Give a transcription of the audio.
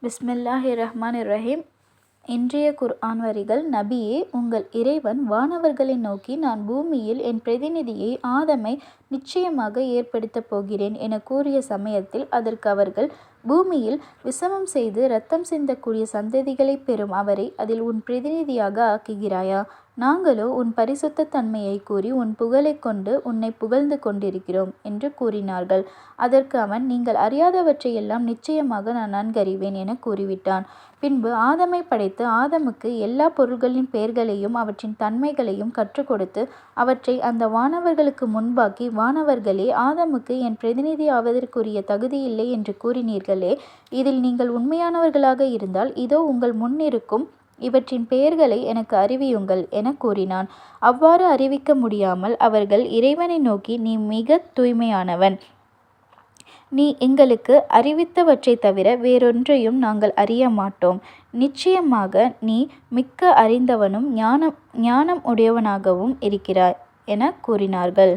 பிஸ்மில்லாஹிர் ரஹ்மானிர் ரஹீம். இன்றைய குர்ஆன் வரிகள்: நபியே, உங்கள் இறைவன் வானவர்களை நோக்கி, நான் பூமியில் என் பிரதிநிதியை ஆதமை நிச்சயமாக ஏற்படுத்தப் போகிறேன் என கூறிய சமயத்தில் அதற்கு அவர்கள், பூமியில் விசமம் செய்து இரத்தம் சிந்தக்கூடிய சந்ததிகளை பெறும் அவரை அதில் உன் பிரதிநிதியாக ஆக்குகிறாயா? நாங்களோ உன் பரிசுத்த தன்மையை கூறி உன் புகழைக் கொண்டு உன்னை புகழ்ந்து கொண்டிருக்கிறோம் என்று கூறினார்கள். அதற்கு அவன், நீங்கள் அறியாதவற்றையெல்லாம் நிச்சயமாக நான் நன்கறிவேன் என கூறிவிட்டான். பின்பு ஆதமை படைத்து ஆதமுக்கு எல்லா பொருள்களின் பெயர்களையும் அவற்றின் தன்மைகளையும் கற்றுக் கொடுத்து அவற்றை அந்த வானவர்களுக்கு முன்பாக்கி, வானவர்களே, ஆதமுக்கு என் பிரதிநிதி ஆவதற்குரிய தகுதியில்லை என்று கூறினீர்களே, இதில் நீங்கள் உண்மையானவர்களாக இருந்தால் இதோ உங்கள் முன்னிருக்கும் இவற்றின் பெயர்களை எனக்கு அறிவியுங்கள் என கூறினான். அவ்வாறு அறிவிக்க முடியாமல் அவர்கள் இறைவனை நோக்கி, நீ மிக தூய்மையானவன், நீ எங்களுக்கு அறிவித்தவற்றை தவிர வேறொன்றையும் நாங்கள் அறிய மாட்டோம். நிச்சயமாக நீ மிக்க அறிந்தவனும் ஞானம் உடையவனாகவும் இருக்கிறாய் என கூறினார்கள்.